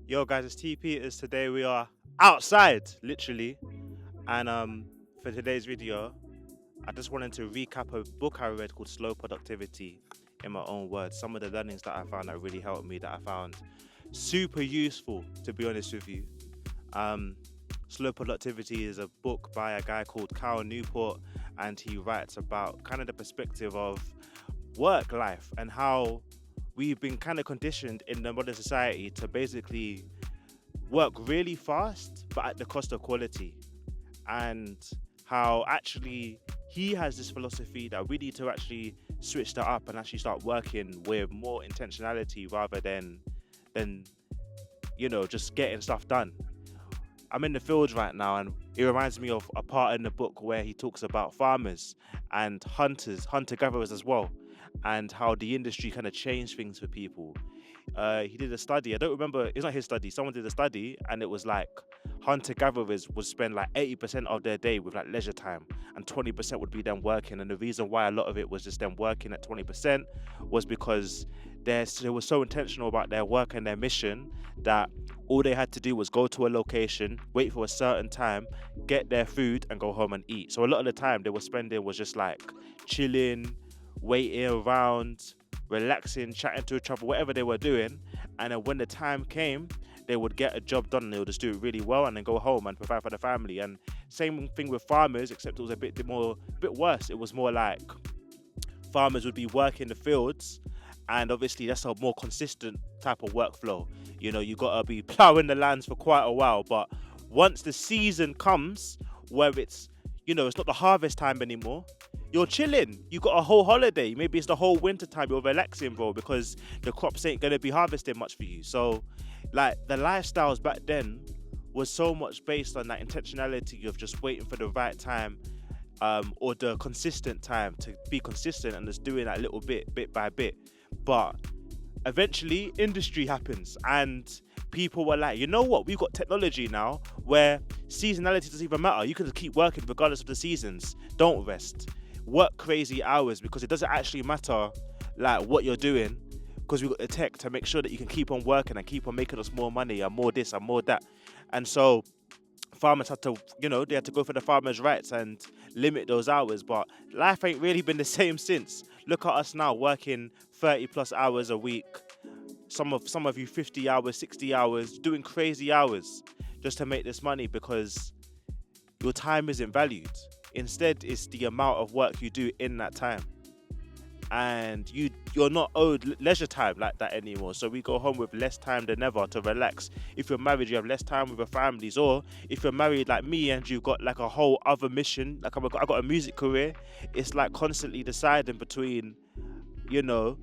Yo, guys, it's TP. Is today we are outside, literally, and for today's video, I just wanted to recap a book I read called Slow Productivity in my own words. Some of the learnings that I found that really helped me, that I found super useful, to be honest with you. Um, Slow Productivity is a book by a guy called Cal Newport, and he writes about kind of the perspective of work life and how we've been kind of conditioned in the modern society to basically work really fast but at the cost of quality, and how actually he has this philosophy that we need to actually switch that up and actually start working with more intentionality rather than just getting stuff done. I'm in the fields right now, and it reminds me of a part in the book where he talks about farmers and hunters, hunter gatherers as well, and how the industry kind of changed things for people. He did a study. I don't remember. It's not his study. Someone did a study, and it was like hunter gatherers would spend like 80% of their day with like leisure time, and 20% would be them working. And the reason why a lot of it was just them working at 20% was because they were so intentional about their work and their mission that all they had to do was go to a location, wait for a certain time, get their food, and go home and eat. So a lot of the time they were spending was just like chilling, waiting around, relaxing, chatting to each other, whatever they were doing. And then when the time came, they would get a job done and they would just do it really well and then go home and provide for the family. And same thing with farmers, except it was a bit worse. It was more like farmers would be working the fields, and obviously that's a more consistent type of workflow. You gotta be plowing the lands for quite a while, but once the season comes where it's not the harvest time anymore, you're chilling. You got a whole holiday. Maybe it's the whole winter time. You're relaxing, bro, because the crops ain't gonna be harvesting much for you. So, like, the lifestyles back then was so much based on that intentionality of just waiting for the right time, or the consistent time to be consistent and just doing that little bit by bit. But eventually, industry happens, and people were like, you know what? We've got technology now where seasonality doesn't even matter. You can just keep working regardless of the seasons. Don't rest. Work crazy hours, because it doesn't actually matter like what you're doing, because we've got the tech to make sure that you can keep on working and keep on making us more money and more this and more that. And so farmers had to, they had to go for the farmers' rights and limit those hours. But life ain't really been the same since. Look at us now, working 30 plus hours a week. Some of you 50 hours, 60 hours, doing crazy hours just to make this money, because your time isn't valued. Instead, it's the amount of work you do in that time. And you're not owed leisure time like that anymore. So we go home with less time than ever to relax. If you're married, you have less time with your families. Or if you're married like me and you've got like a whole other mission, like I got a music career, it's like constantly deciding between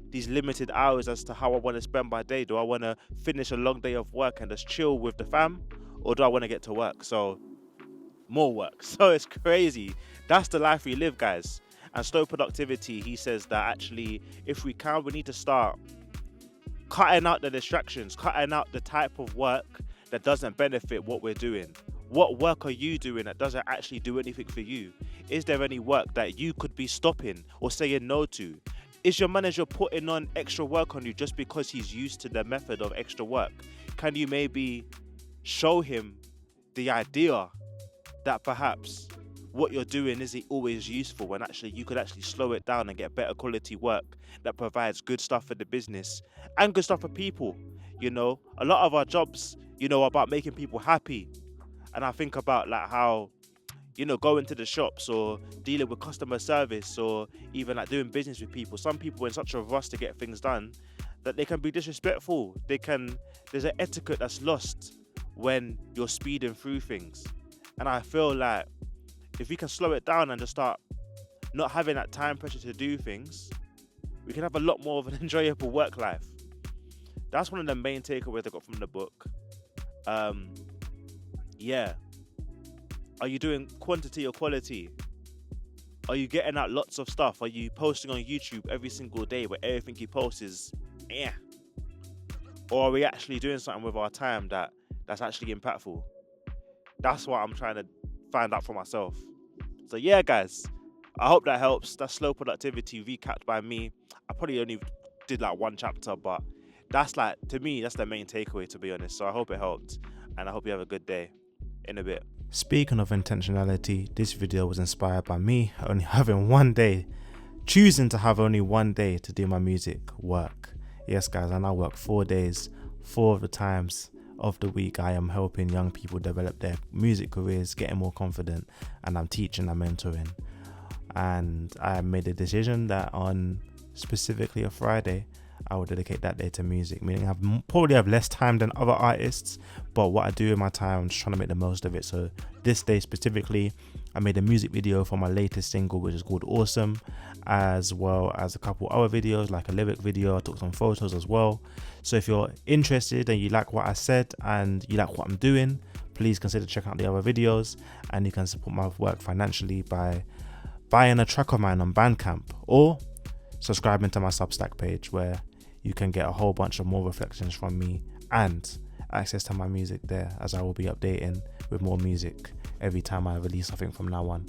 these limited hours as to how I want to spend my day. Do I want to finish a long day of work and just chill with the fam, or do I want to get to work? So more work. So it's crazy. That's the life we live, guys. And slow productivity, he says that actually, if we can, we need to start cutting out the distractions, cutting out the type of work that doesn't benefit what we're doing. What work are you doing that doesn't actually do anything for you? Is there any work that you could be stopping or saying no to? Is your manager putting on extra work on you just because he's used to the method of extra work? Can you maybe show him the idea that perhaps what you're doing isn't always useful, when actually you could actually slow it down and get better quality work that provides good stuff for the business and good stuff for people? A lot of our jobs, are about making people happy. And I think about like how, going to the shops or dealing with customer service or even like doing business with people. Some people are in such a rush to get things done that they can be disrespectful. There's an etiquette that's lost when you're speeding through things. And I feel like if we can slow it down and just start not having that time pressure to do things, we can have a lot more of an enjoyable work life. That's one of the main takeaways I got from the book. Yeah. Are you doing quantity or quality? Are you getting out lots of stuff? Are you posting on YouTube every single day where everything you post is Or are we actually doing something with our time that's actually impactful? That's what I'm trying to find out for myself. So yeah, guys, I hope that helps. That's slow productivity recapped by me. I probably only did like one chapter, but that's like, to me, that's the main takeaway, to be honest. So I hope it helped, and I hope you have a good day. In a bit. Speaking of intentionality, this video was inspired by me only having one day, choosing to have only one day to do my music work. Yes, guys, I now work 4 days, 4 of the times of the week I am helping young people develop their music careers, getting more confident, and I'm teaching and mentoring. And I made a decision that on specifically a Friday, I will dedicate that day to music, meaning I probably have less time than other artists, but what I do in my time, I'm just trying to make the most of it. So this day specifically, I made a music video for my latest single, which is called Awesome, as well as a couple other videos, like a lyric video. I took some photos as well. So if you're interested and you like what I said and you like what I'm doing, please consider checking out the other videos, and you can support my work financially by buying a track of mine on Bandcamp or subscribing to my Substack page, where you can get a whole bunch of more reflections from me and access to my music there, as I will be updating with more music every time I release something from now on.